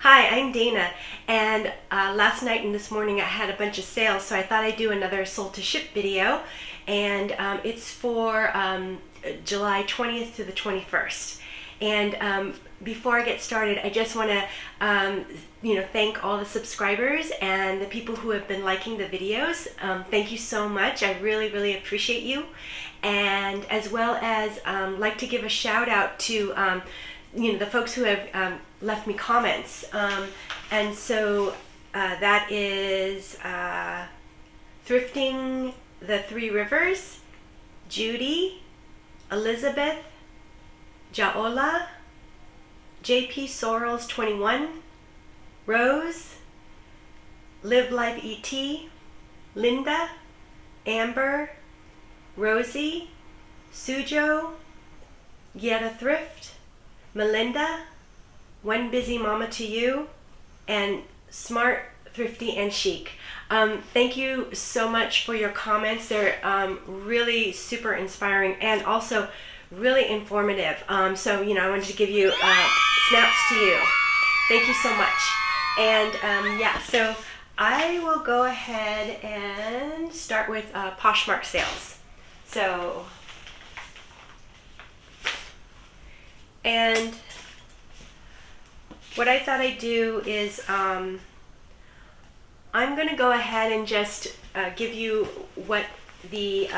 Hi, I'm Dana, and last night and this morning I had a bunch of sales, so I thought I'd do another sold to ship video, and it's for July 20th to the 21st. And before I get started, I just want to thank all the subscribers and the people who have been liking the videos. Thank you so much. I really appreciate you, and as well as like to give a shout out to the folks who have left me comments, and so that is Thrifting the Three Rivers, Judy, Elizabeth, Jaola, JP Sorrels 21, Rose, Live Life ET, Linda, Amber, Rosie, Sujo, Yetta Thrift, Melinda, One Busy Mama to You, and Smart, Thrifty, and Chic. Thank you so much for your comments. They're really super inspiring and also really informative. So I wanted to give you snaps to you. Thank you so much. And so I will go ahead and start with Poshmark sales. And what I thought I'd do is I'm going to go ahead and just give you what the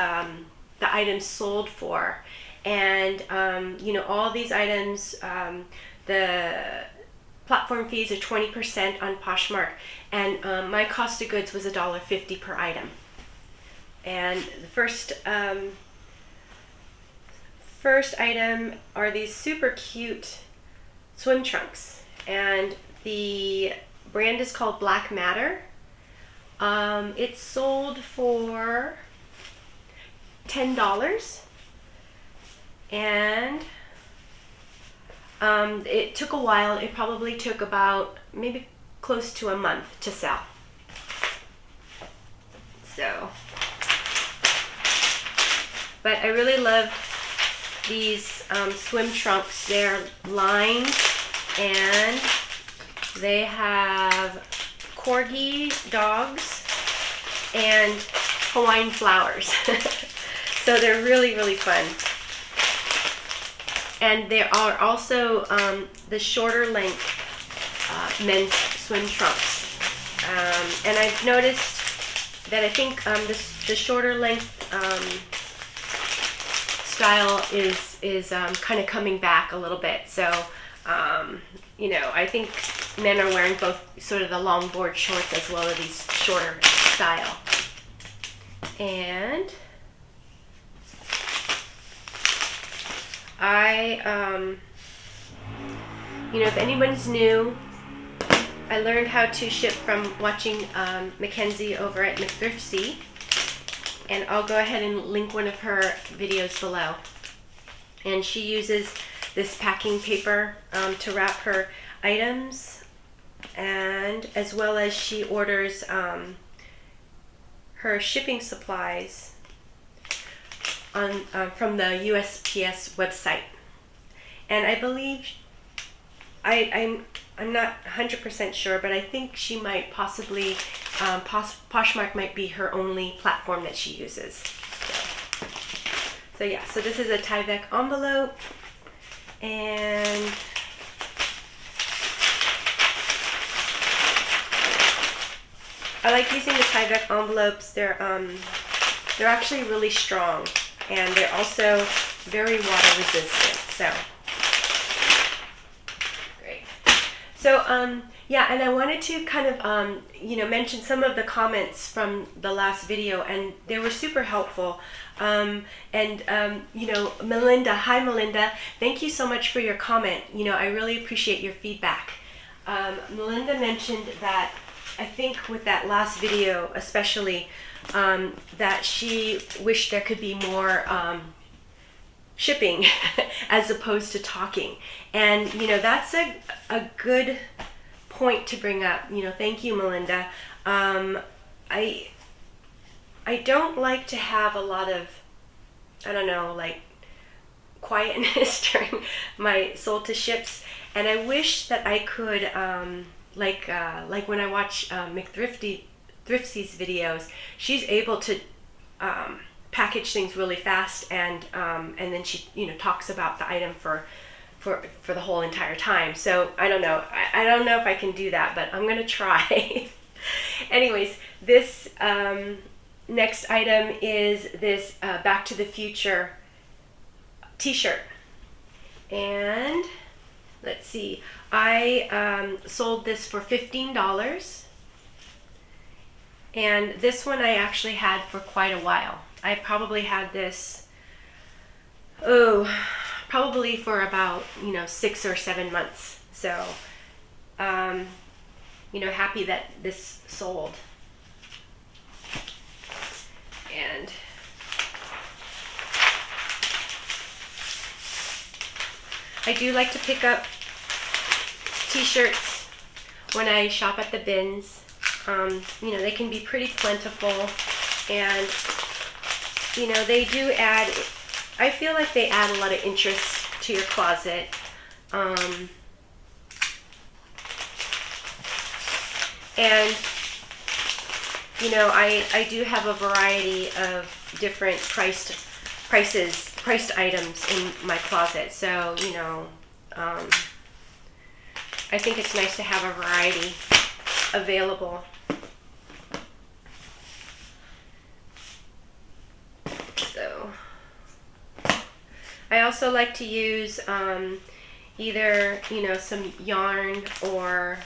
items sold for. And all these items, the platform fees are 20% on Poshmark, and my cost of goods was $1.50 per item. And the first item are these super cute swim trunks, and the brand is called Black Matter. It's sold for $10, and it took a while. It probably took about maybe close to a month to sell. But I really love these swim trunks. They're lined, and they have corgi dogs and Hawaiian flowers. So they're really fun. And there are also the shorter length men's swim trunks. And I've noticed that I think the shorter length style is kind of coming back a little bit. So I think men are wearing both sort of the longboard shorts as well as these shorter style. And if anyone's new, I learned how to ship from watching Mackenzie over at McThriftsy, and I'll go ahead and link one of her videos below. And she uses this packing paper to wrap her items, and as well as she orders her shipping supplies from the USPS website. And I believe I'm not 100% sure, but I think she might possibly Poshmark might be her only platform that she uses. So this is a Tyvek envelope, and I like using the Tyvek envelopes. They're actually really strong, and they're also very water resistant. So great. So and I wanted to kind of mention some of the comments from the last video, and they were super helpful. Melinda, hi Melinda, thank you so much for your comment. I really appreciate your feedback. Melinda mentioned that I think with that last video especially, that she wished there could be more shipping as opposed to talking. And that's a good point to bring up. Thank you, Melinda. I don't like to have a lot of, quietness during my sold to ships, And I wish that I could, like when I watch McThrifty's videos, she's able to package things really fast, and then she talks about the item for the whole entire time. So I don't know. I don't know if I can do that, but I'm gonna try. Anyways, this next item is this Back to the Future t-shirt. And let's see, I sold this for $15. And this one I actually had for quite a while. I probably had this, probably for about 6 or 7 months. So happy that this sold. And I do like to pick up t-shirts when I shop at the bins. They can be pretty plentiful, and they do add, I feel like they add a lot of interest to your closet. And I do have a variety of different priced items in my closet. So I think it's nice to have a variety available. So I also like to use either some yarn, or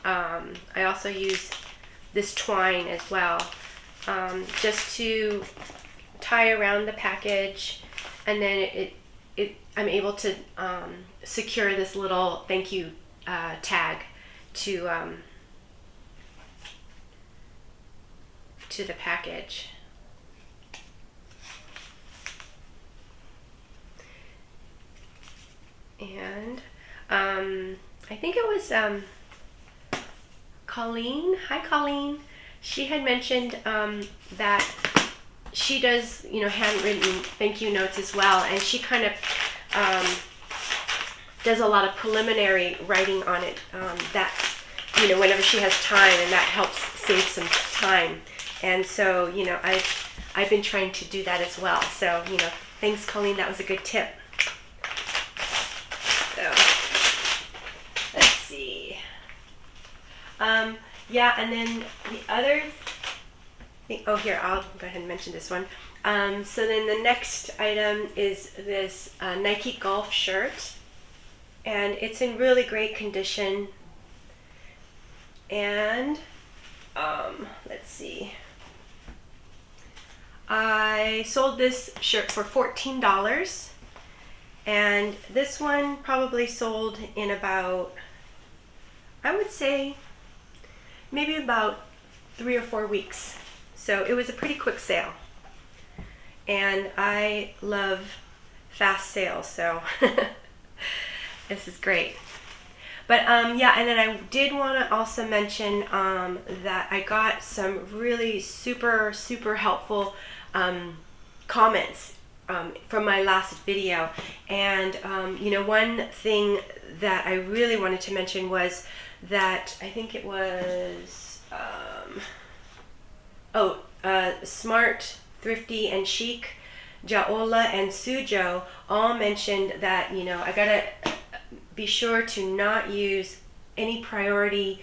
I also use this twine as well, just to tie around the package, and then I'm able to secure this little thank you tag to the package. And I think it was Colleen. Hi, Colleen. She had mentioned that she does, handwritten thank you notes as well, and she kind of does a lot of preliminary writing on it. That whenever she has time, and that helps save some time. And so I've been trying to do that as well. So thanks, Colleen. That was a good tip. So let's see. Yeah, and then the other thing, here, I'll go ahead and mention this one. So then the next item is this Nike golf shirt, and it's in really great condition. And let's see, I sold this shirt for $14, and this one probably sold in about, I would say, maybe about 3 or 4 weeks. So it was a pretty quick sale, and I love fast sales, so this is great. But yeah, and then I did want to also mention that I got some really super helpful comments from my last video. And one thing that I really wanted to mention was that I think it was Smart, Thrifty, and Chic, Jaola, and Sujo all mentioned that I gotta be sure to not use any priority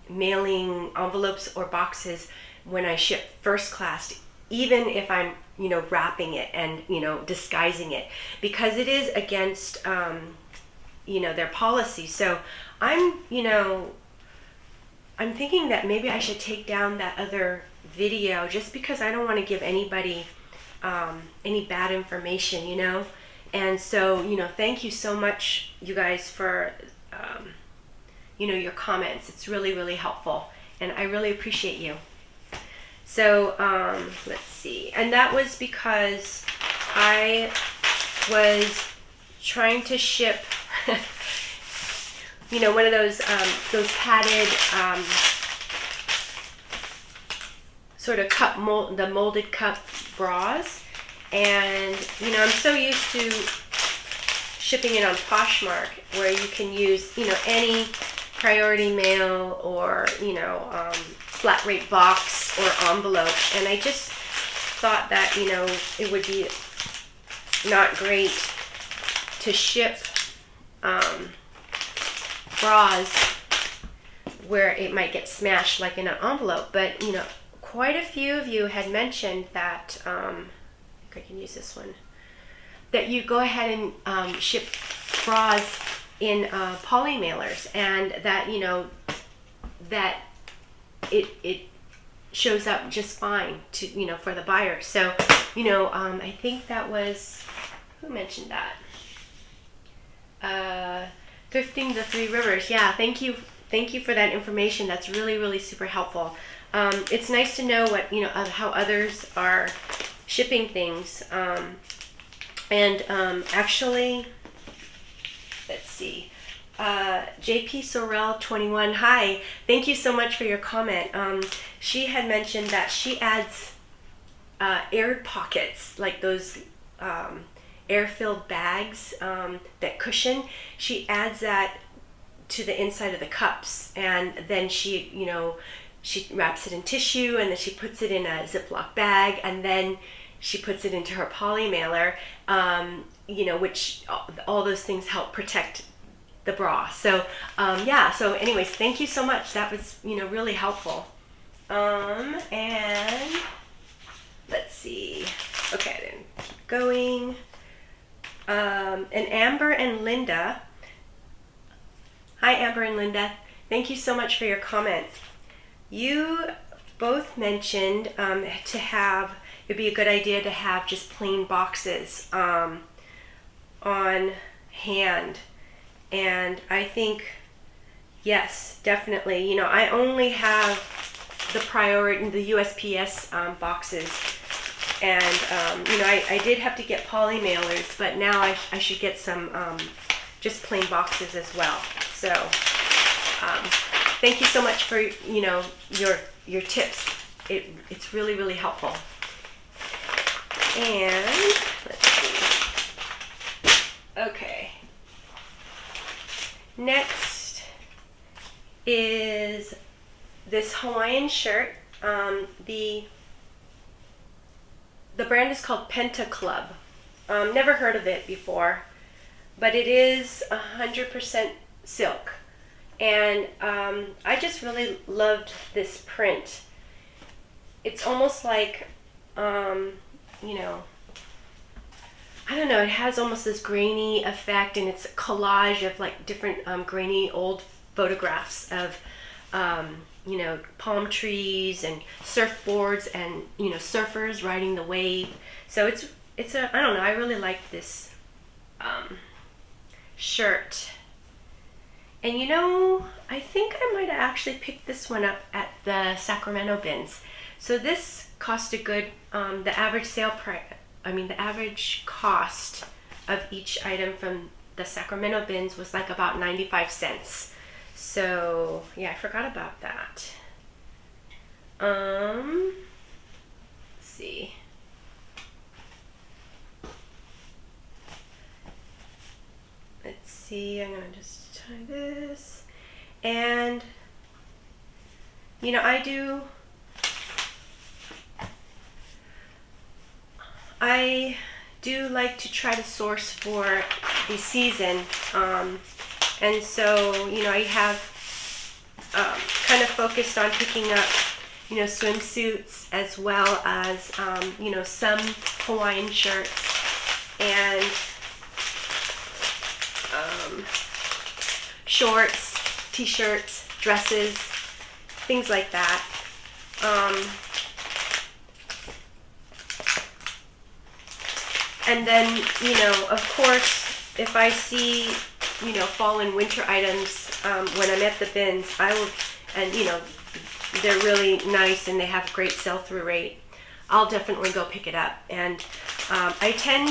mailing envelopes or boxes when I ship first class, even if I'm wrapping it and disguising it, because it is against their policy. So I'm thinking that maybe I should take down that other video, just because I don't want to give anybody any bad information, And so, thank you so much, you guys, for, your comments. It's really helpful, and I really appreciate you. So, let's see. And that was because I was trying to ship, one of those padded, sort of the molded cup bras. And I'm so used to shipping it on Poshmark, where you can use, you know, any priority mail or, you know, flat rate box or envelope. And I just thought that, you know, it would be not great to ship bras where it might get smashed like in an envelope. But, you know, quite a few of you had mentioned that, I think I can use this one, that you go ahead and ship bras in poly mailers, and that, you know, that it shows up just fine to, you know, for the buyer. So, you know, I think that was, who mentioned that? Thrifting the Three Rivers. Yeah, thank you for that information. That's really, really super helpful. It's nice to know what, you know, how others are shipping things. Actually, let's see. JP Sorrell 21. Hi, thank you so much for your comment. She had mentioned that she adds air pockets, like those air-filled bags that cushion. She adds that to the inside of the cups, and then she, you know, she wraps it in tissue, and then she puts it in a Ziploc bag, and then she puts it into her poly mailer, you know, which all those things help protect the bra. So yeah, so anyways, thank you so much. That was, you know, really helpful. And let's see. Okay, then keep going. And Amber and Linda. Hi, Amber and Linda. Thank you so much for your comment. You both mentioned to have, it'd be a good idea to have just plain boxes on hand. And I think, yes, definitely. You know, I only have the priority, the USPS boxes. And, you know, I did have to get poly mailers, but now I should get some just plain boxes as well. So, thank you so much for, you know, your tips. It's really, really helpful. And let's see. Okay. Next is this Hawaiian shirt. The brand is called Penta Club. Never heard of it before, but it is 100% silk. And I just really loved this print. It's almost like, you know, I don't know, it has almost this grainy effect, and it's a collage of like different grainy old photographs of, you know, palm trees and surfboards and, you know, surfers riding the wave. So it's a, I don't know, I really like this shirt. And you know, I think I might have actually picked this one up at the Sacramento bins. So this cost a good, the average sale price, the average cost of each item from the Sacramento bins was like about 95 cents. So yeah, I forgot about that. Let's see. Let's see, I'm gonna just tie this. And you know, I do like to try to source for the season, and so, you know, I have kind of focused on picking up, you know, swimsuits as well as, you know, some Hawaiian shirts and shorts, t-shirts, dresses, things like that. And then, you know, of course, if I see, you know, fall and winter items when I'm at the bins, I will, and you know, they're really nice and they have great sell-through rate, I'll definitely go pick it up. And I tend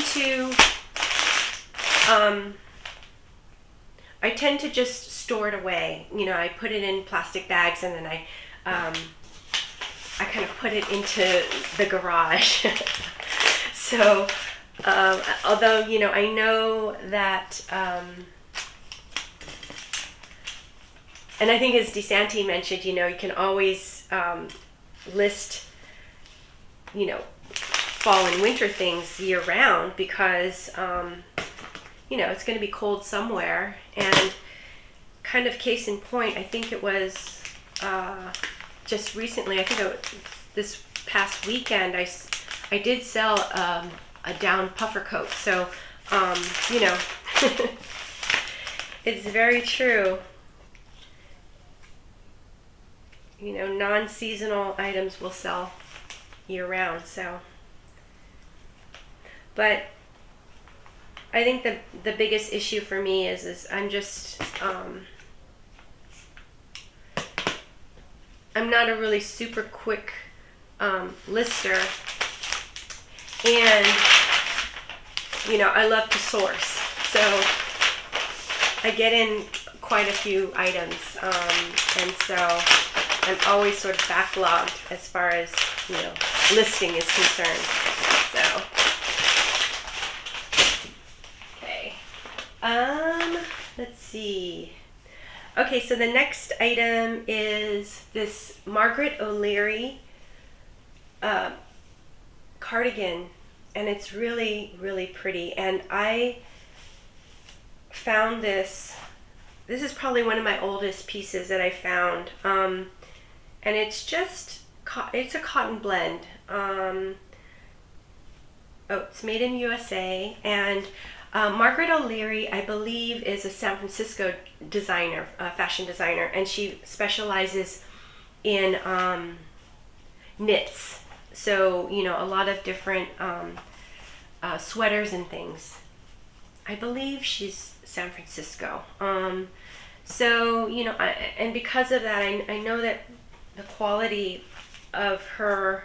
to just store it away. You know, I put it in plastic bags, and then I kind of put it into the garage. So Although, you know, I know that, and I think as DeSanti mentioned, you know, you can always list, you know, fall and winter things year round because, you know, it's going to be cold somewhere. And kind of case in point, I think it was just recently, I think this past weekend, I did sell a down puffer coat. So, you know, it's very true. You know, non-seasonal items will sell year round. So, but I think the biggest issue for me is I'm just I'm not a really super quick lister, and you know, I love to source, so I get in quite a few items, and so I'm always sort of backlogged as far as, you know, listing is concerned. So okay, let's see. Okay, so the next item is this Margaret O'Leary cardigan, and it's really, really pretty. And I found this is probably one of my oldest pieces that I found, and it's just, it's a cotton blend. Oh, it's made in USA, and Margaret O'Leary, I believe, is a San Francisco designer, fashion designer, and she specializes in knits. So, you know, a lot of different sweaters and things. I believe she's San Francisco. So, you know, and because of that, I know that the quality of her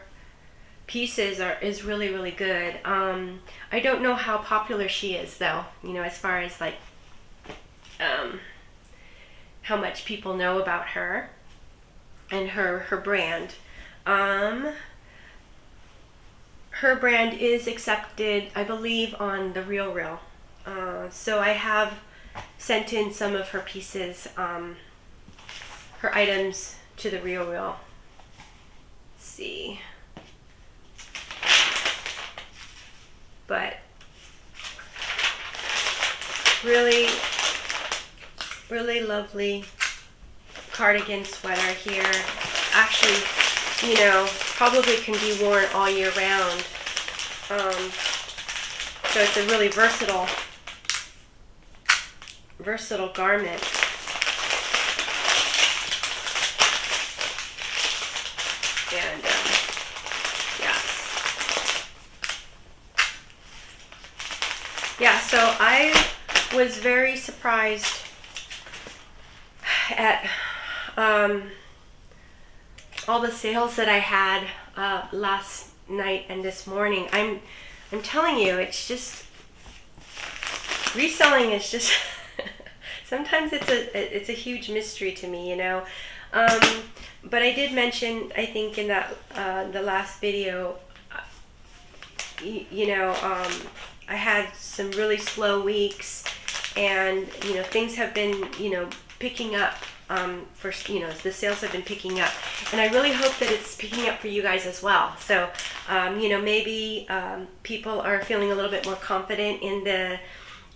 pieces is really, really good. I don't know how popular she is, though, you know, as far as like how much people know about her and her brand. Her brand is accepted, I believe, on the RealReal. So I have sent in some of her pieces, her items, to the RealReal. Let's see. But really, really lovely cardigan sweater here. Actually, you know, probably can be worn all year round. So it's a really versatile garment. And yeah, so I was very surprised at all the sales that I had last night and this morning. I'm telling you, it's just, reselling is just sometimes it's a huge mystery to me, you know. But I did mention, I think in that the last video, you know, I had some really slow weeks, and you know, things have been, you know, picking up. For, you know, the sales have been picking up, and I really hope that it's picking up for you guys as well. So, you know, maybe people are feeling a little bit more confident in the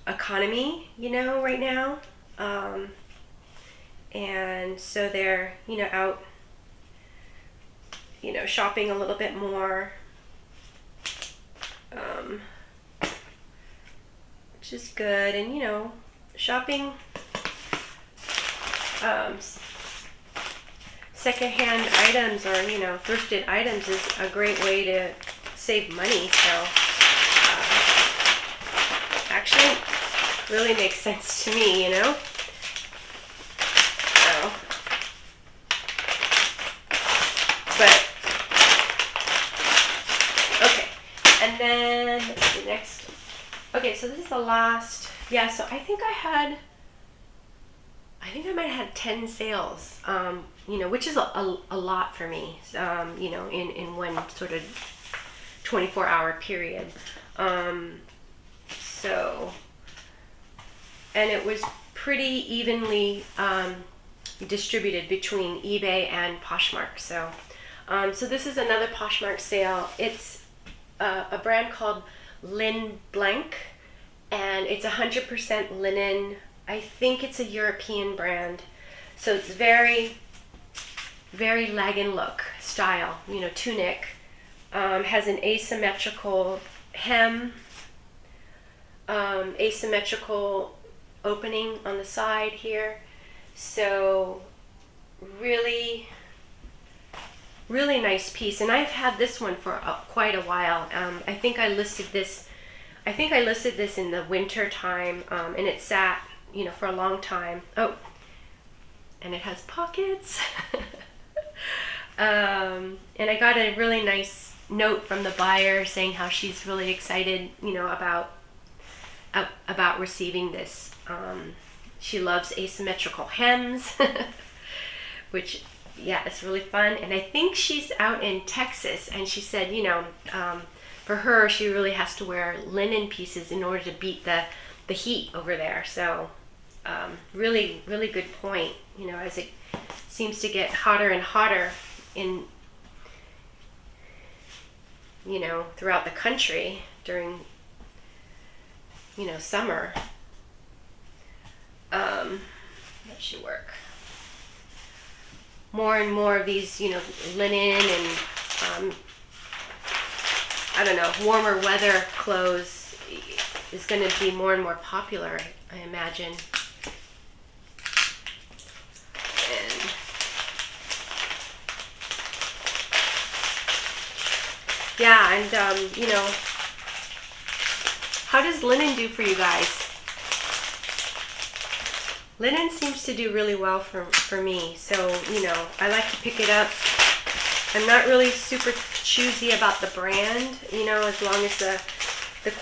economy, you know, right now, and so they're, you know, out, you know, shopping a little bit more, which is good. And you know, shopping secondhand items, or you know, thrifted items, is a great way to save money. So actually really makes sense to me, you know. So, but okay, and then let's see next. Okay, so this is the last. Yeah, so I think I might have had 10 sales, you know, which is a lot for me, you know, in one sort of 24-hour period. So, and it was pretty evenly distributed between eBay and Poshmark. So, so this is another Poshmark sale. It's a brand called Lin Blanc, and it's 100% linen. I think it's a European brand. So it's very, very legging look style, you know, tunic. Has an asymmetrical hem, asymmetrical opening on the side here. So really, really nice piece. And I've had this one for quite a while. I think I listed this in the winter time, and it sat, you know, for a long time. Oh, and it has pockets. And I got a really nice note from the buyer saying how she's really excited, you know, about receiving this. She loves asymmetrical hems, which, yeah, it's really fun. And I think she's out in Texas, and she said, you know, for her, she really has to wear linen pieces in order to beat the heat over there. So really, really good point, you know, as it seems to get hotter and hotter in, you know, throughout the country during, you know, summer. That should work. More and more of these, you know, linen and I don't know, warmer weather clothes is going to be more and more popular, I imagine. And yeah, and you know, how does linen do for you guys? Linen seems to do really well for me. So, you know, I like to pick it up. I'm not really super choosy about the brand, you know, as long as the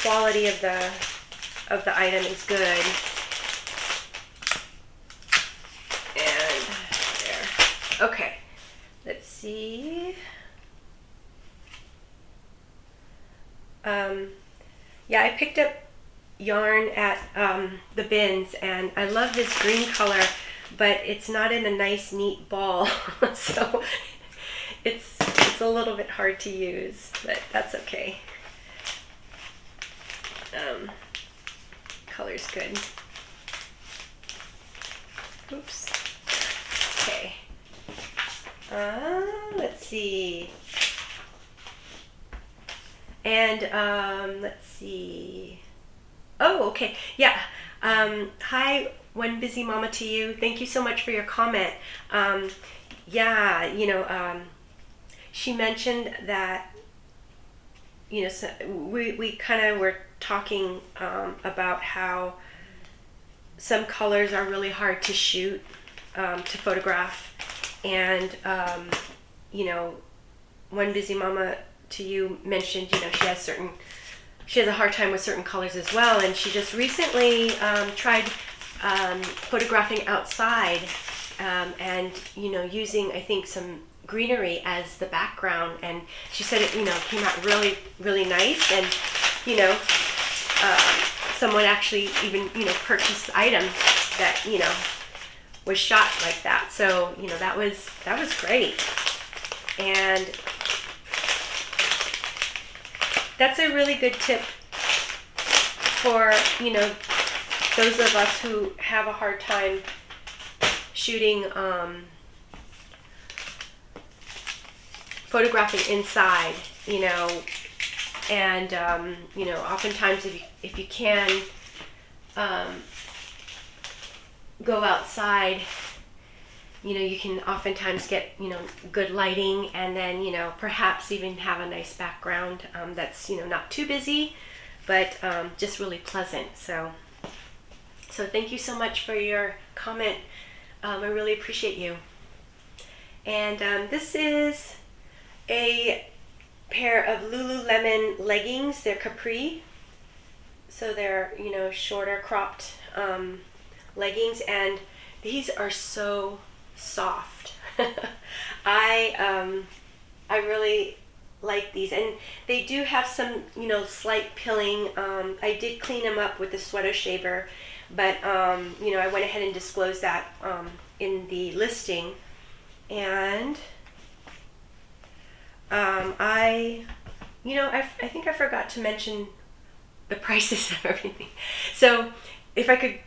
quality of the item is good. And there. Okay. Let's see. Yeah, I picked up yarn at the bins, and I love this green color, but it's not in a nice neat ball. So it's a little bit hard to use, but that's okay. Color's good. Oops. Okay. Let's see. And let's see. Oh, okay. Yeah. Hi, One Busy Mama to you. Thank you so much for your comment. Yeah, you know, she mentioned that, you know, so we kind of were talking about how some colors are really hard to shoot, to photograph. And, you know, One Busy Mama to you mentioned, you know, she has a hard time with certain colors as well, and she just recently tried photographing outside, and, you know, using, I think, some greenery as the background, and she said it, you know, came out really, really nice. And, you know, someone actually even, you know, purchased the item that, you know, was shot like that. So, you know, that was great. And that's a really good tip for, you know, those of us who have a hard time shooting, photographing inside, you know, and, you know, oftentimes if you can go outside, you know, you can oftentimes get, you know, good lighting, and then, you know, perhaps even have a nice background that's, you know, not too busy, but just really pleasant. So thank you so much for your comment. I really appreciate you. And this is a pair of Lululemon leggings. They're capri, so they're, you know, shorter cropped leggings, and these are so soft. I really like these, and they do have some, you know, slight pilling. I did clean them up with the sweater shaver, but you know, I went ahead and disclosed that in the listing. And I think I forgot to mention the prices of everything. So if I could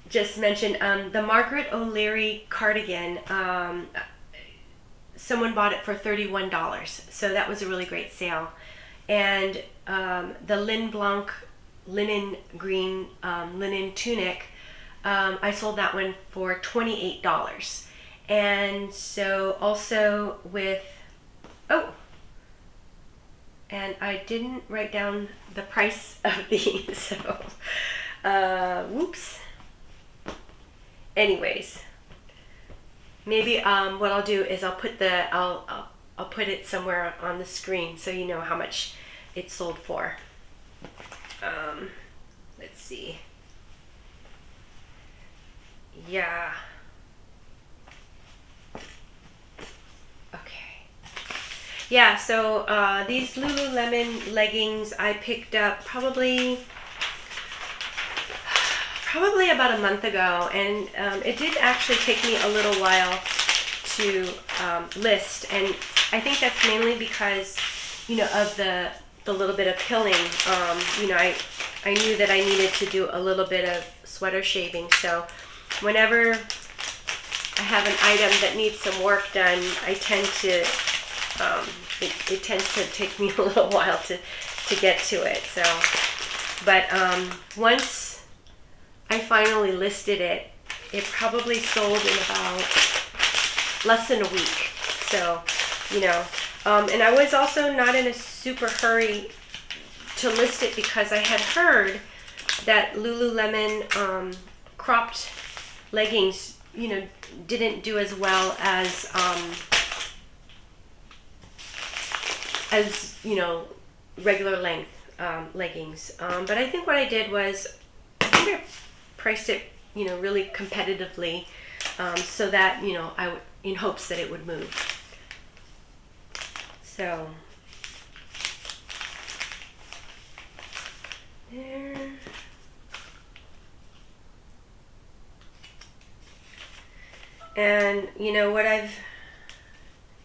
just mention the Margaret O'Leary cardigan, someone bought it for $31, so that was a really great sale. And the Lin Blanc linen green linen tunic, I sold that one for $28. And so also with, and I didn't write down the price of these, so whoops. Anyways, maybe what I'll do is I'll put it somewhere on the screen so you know how much it sold for. Let's see. Yeah. Okay. Yeah, so these Lululemon leggings I picked up probably about a month ago, and it did actually take me a little while to list, and I think that's mainly because, you know, of the little bit of pilling. You know, I knew that I needed to do a little bit of sweater shaving, so whenever I have an item that needs some work done, I tend to it tends to take me a little while to get to it. So, but once I finally listed it, it probably sold in about less than a week. So, you know, and I was also not in a super hurry to list it because I had heard that Lululemon cropped leggings, you know, didn't do as well as you know, regular length leggings. But I think what I did was, I think I priced it, you know, really competitively, so that, you know, in hopes that it would move. So there. And you know what I've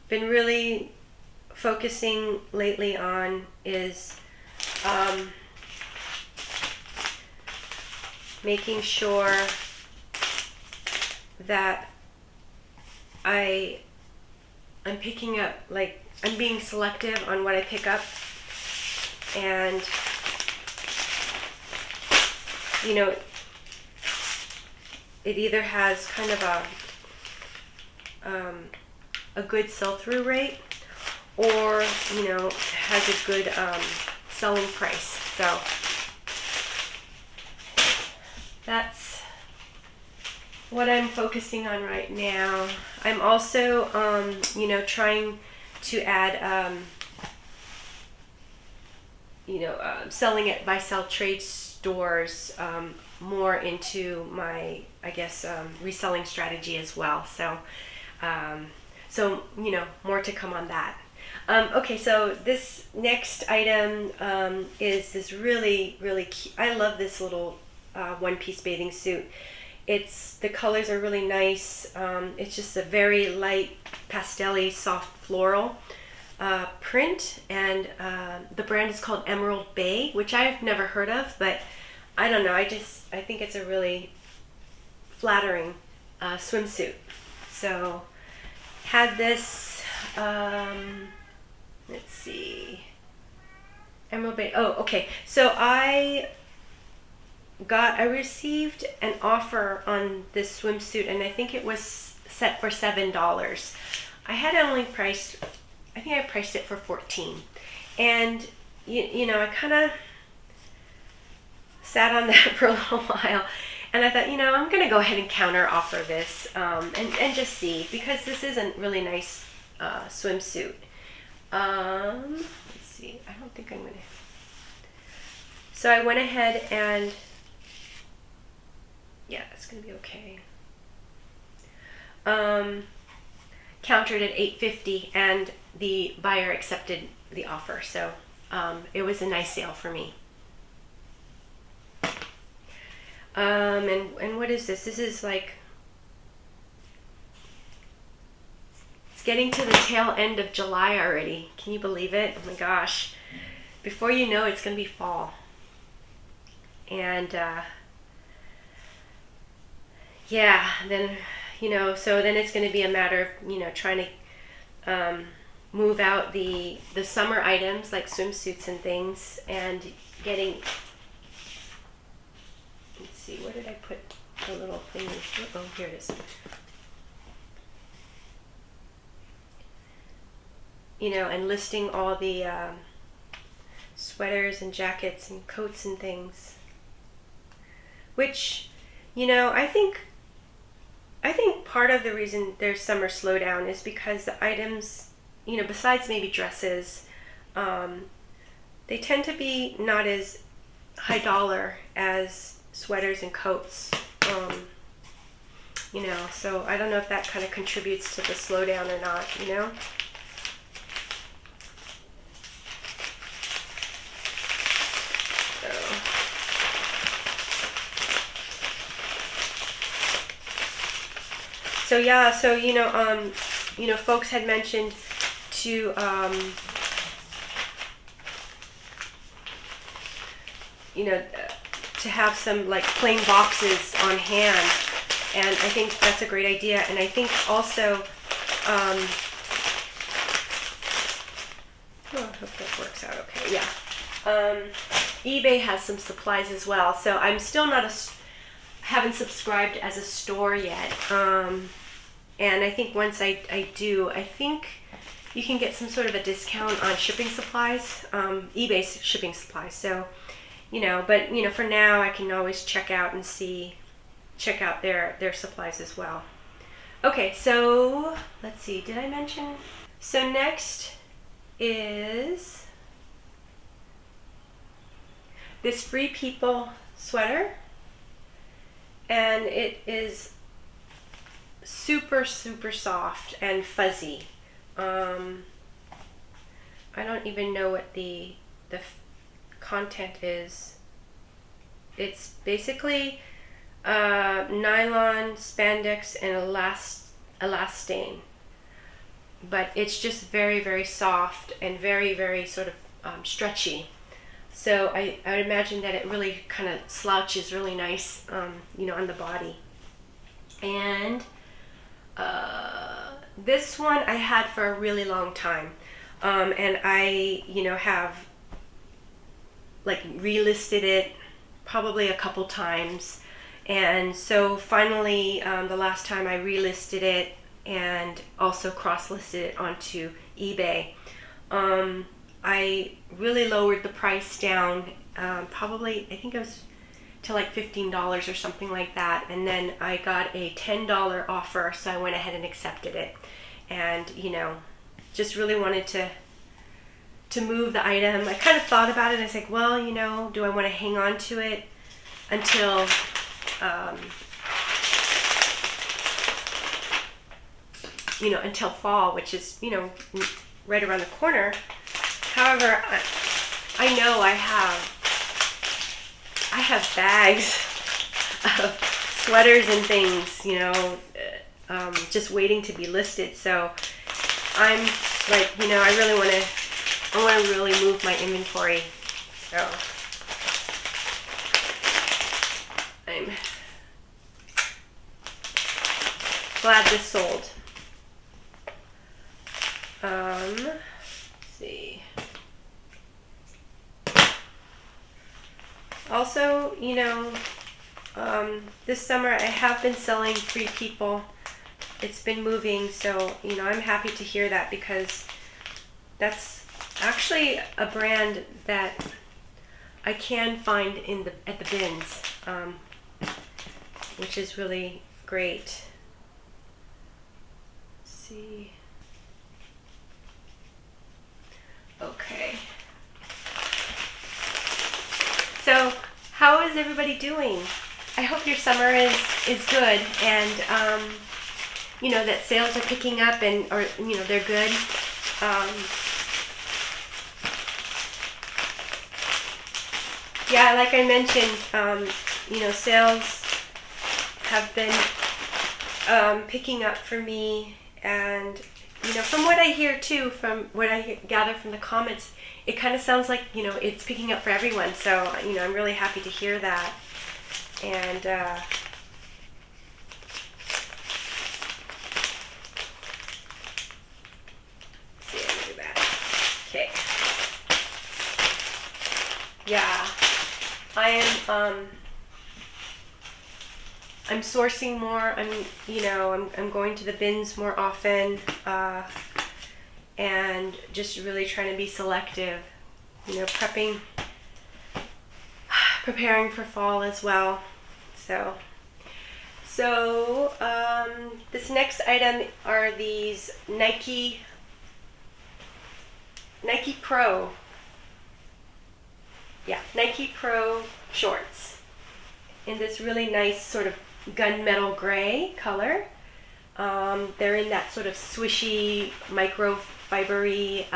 been really focusing lately on is making sure that I'm picking up, like, I'm being selective on what I pick up, and you know, it either has kind of a good sell-through rate, or, you know, has a good selling price. So that's what I'm focusing on right now. I'm also, you know, trying to add, you know, selling at buy-sell trade stores more into my, I guess, reselling strategy as well. So, so, you know, more to come on that. Okay, so this next item is this really, really cute. I love this little one-piece bathing suit. The colors are really nice. It's just a very light, pastel-y, soft floral print, and the brand is called Emerald Bay, which I've never heard of, but I don't know. I think it's a really flattering swimsuit. So had this. Let's see. Emerald Bay. Oh, okay. So I received an offer on this swimsuit, and I think it was set for $7. I had only priced, I think I priced it for $14. And you know, I kind of sat on that for a little while, and I thought, you know, I'm gonna go ahead and counter offer this, and just see, because this is a really nice swimsuit. Let's see, I don't think I'm gonna. So I went ahead and, yeah, it's gonna be okay. countered at $8.50, and the buyer accepted the offer. So it was a nice sale for me. And what is this? This is like, it's getting to the tail end of July already. Can you believe it? Oh my gosh. Before you know, it's going to be fall. And yeah, then, so then it's going to be a matter of, trying to move out the summer items like swimsuits and things, and getting, let's see, where did I put the little thing? Oh, here it is. And listing all the sweaters and jackets and coats and things, which, I think part of the reason there's summer slowdown is because the items, besides maybe dresses, they tend to be not as high dollar as sweaters and coats, so I don't know if that kind of contributes to the slowdown or not, So yeah, so folks had mentioned to to have some like plain boxes on hand, and I think that's a great idea. And I think also, I hope that works out okay. Yeah, eBay has some supplies as well. So I'm still haven't subscribed as a store yet. And I think once I do, I think you can get some sort of a discount on shipping supplies, eBay shipping supplies. So, but for now I can always check out their supplies as well. Okay, so let's see, did I mention? So next is this Free People sweater, and it is super soft and fuzzy. I don't even know what the content is. It's basically nylon, spandex, and elastane, but it's just very soft and very sort of stretchy. So I would imagine that it really kind of slouches really nice, on the body. And this one I had for a really long time, and I have like relisted it probably a couple times, and so finally the last time I relisted it and also cross-listed it onto eBay. I really lowered the price down, probably I think it was to like $15 or something like that, and then I got a $10 offer, so I went ahead and accepted it, and just really wanted to move the item. I kind of thought about it, and I was like, well, do I want to hang on to it until until fall, which is right around the corner. However, I know I have bags of sweaters and things, just waiting to be listed. So I'm like, I really want to really move my inventory. So I'm glad this sold. Let's see. Also, this summer I have been selling Free People. It's been moving, so I'm happy to hear that, because that's actually a brand that I can find at the bins, which is really great. Let's see. Okay. So, how is everybody doing? I hope your summer is good, and you know, that sales are picking up and, or, you know, they're good. Yeah, like I mentioned, you know, sales have been picking up for me, and you know, from what I hear too, from what I gather from the comments, it kind of sounds like, you know, it's picking up for everyone. So, you know, I'm really happy to hear that. And see, let me do that. Okay. Yeah, I'm sourcing more. I'm going to the bins more often, and just really trying to be selective. You know, preparing for fall as well. So this next item are these Nike Pro. Yeah, Nike Pro shorts in this really nice sort of gunmetal gray color. They're in that sort of swishy, microfibery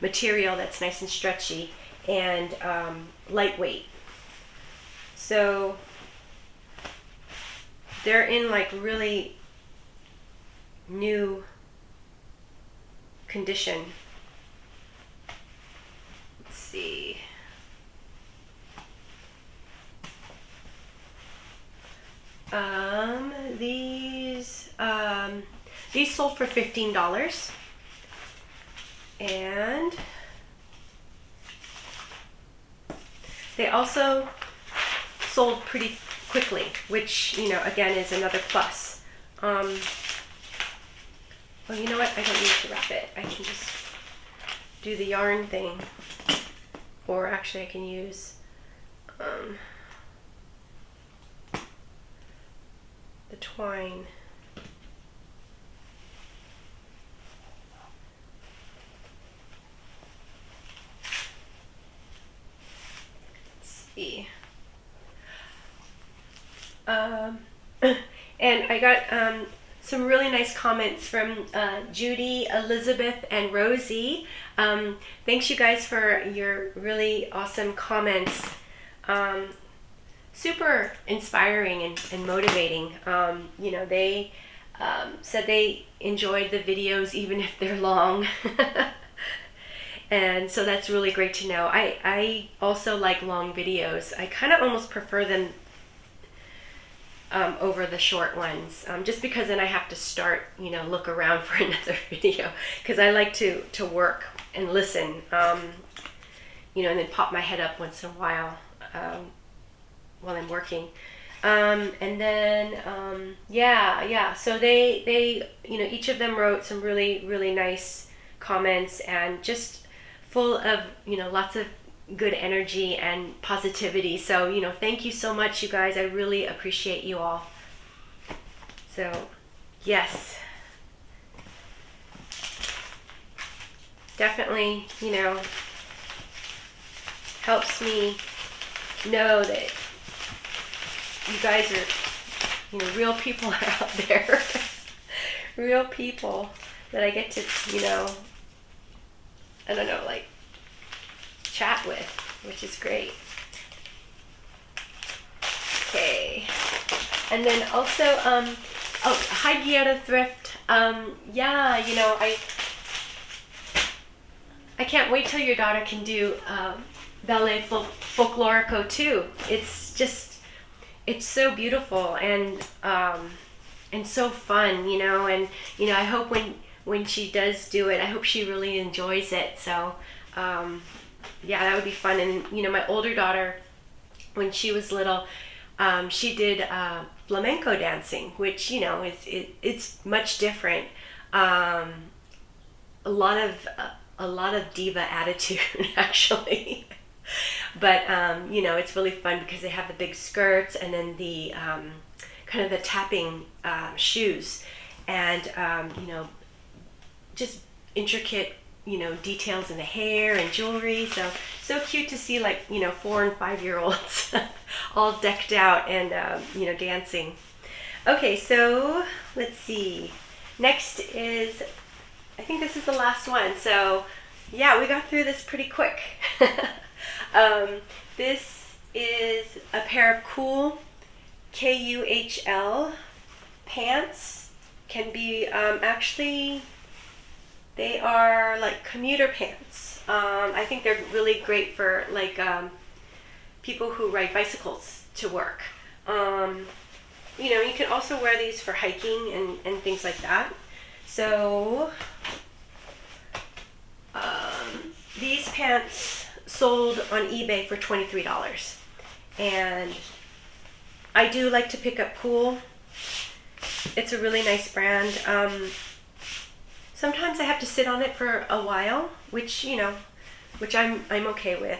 material that's nice and stretchy and lightweight. So they're in like really new condition. Let's see. These sold for $15, and they also sold pretty quickly, which, you know, again is another plus. Well, you know what? I don't need to wrap it. I can just do the yarn thing, or actually I can use the twine. Let's see. And I got some really nice comments from Judy, Elizabeth, and Rosie. Thanks you guys for your really awesome comments. Super inspiring and motivating. You know, they said they enjoyed the videos even if they're long. And so that's really great to know. I also like long videos. I kind of almost prefer them over the short ones, just because then I have to start, you know, look around for another video, because I like to work and listen, you know, and then pop my head up once in a while I'm working. And then yeah, so they you know, each of them wrote some really nice comments, and just full of, you know, lots of good energy and positivity. So, you know, thank you so much, you guys. I really appreciate you all. So, yes, definitely, you know, helps me know that you guys are, you know, real people are out there. Real people that I get to, you know, I don't know, like, chat with, which is great. Okay, and then also, oh, hi Guiota Thrift. Yeah, you know, I can't wait till your daughter can do ballet folklorico too. It's just, it's so beautiful and so fun, you know, and, you know, I hope when she does do it, I hope she really enjoys it. So, yeah, that would be fun. And, you know, my older daughter, when she was little, she did flamenco dancing, which, you know, it's much different. A lot of diva attitude, actually. But, you know, it's really fun because they have the big skirts and then the kind of the tapping shoes, and, you know, just intricate, you know, details in the hair and jewelry. So cute to see, like, you know, 4 and 5 year olds all decked out and, you know, dancing. Okay, so let's see. Next is, I think this is the last one. So yeah, we got through this pretty quick. This is a pair of cool KUHL pants. Can be actually, they are like commuter pants. I think they're really great for like people who ride bicycles to work. You know, you can also wear these for hiking and things like that. So these pants sold on eBay for $23, and I do like to pick up Cool. It's a really nice brand. Sometimes I have to sit on it for a while, which, you know, which I'm okay with.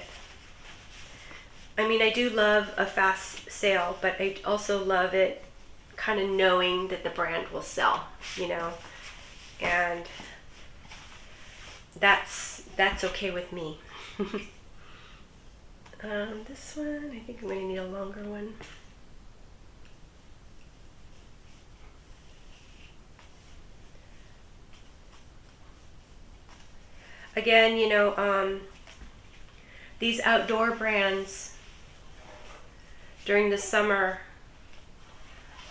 I mean, I do love a fast sale, but I also love it kind of knowing that the brand will sell, you know, and that's okay with me. This one, I think I'm going to need a longer one. Again, you know, these outdoor brands during the summer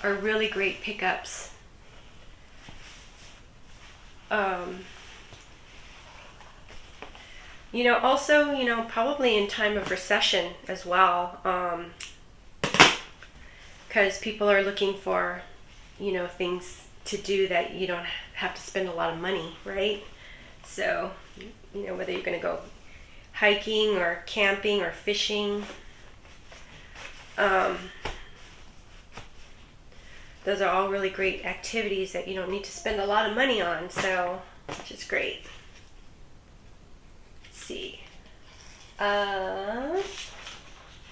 are really great pickups. You know, also, you know, probably in time of recession as well, because people are looking for, you know, things to do that you don't have to spend a lot of money, right? So, you know, whether you're going to go hiking or camping or fishing, those are all really great activities that you don't need to spend a lot of money on, so, which is great. Let's see.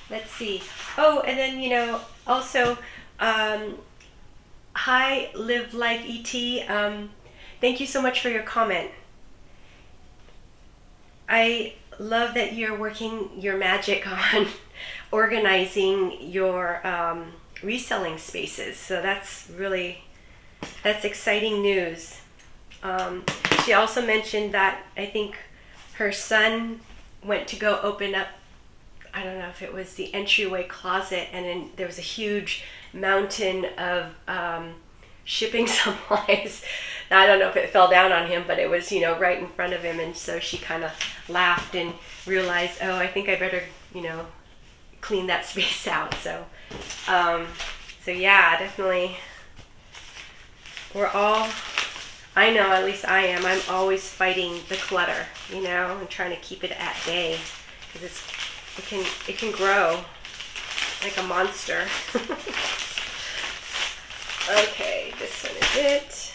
Let's see. Oh, and then, you know, also, hi, Live Life ET. Thank you so much for your comment. I love that you're working your magic on organizing your reselling spaces. So that's exciting news. She also mentioned that I think her son went to go open up, I don't know if it was the entryway closet, and then there was a huge mountain of shipping supplies. I don't know if it fell down on him, but it was, you know, right in front of him, and so she kind of laughed and realized, oh, I think I better, you know, clean that space out. So so yeah, definitely, we're all, I know, at least I am, I'm always fighting the clutter, you know, and trying to keep it at bay, because it can grow like a monster. Okay, this one is it.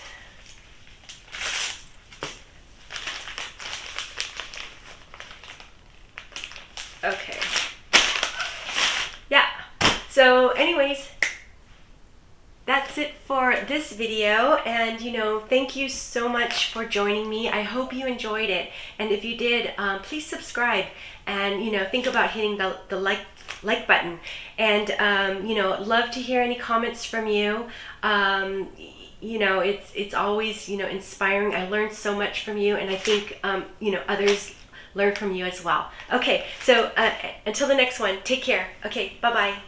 Okay. Yeah. So anyways, that's it for this video, and you know, thank you so much for joining me. I hope you enjoyed it, and if you did, please subscribe, and you know, think about hitting the like button, and you know, love to hear any comments from you. You know, it's always, you know, inspiring. I learned so much from you, and I think you know, others learn from you as well. Okay, so until the next one, take care. Okay, bye bye.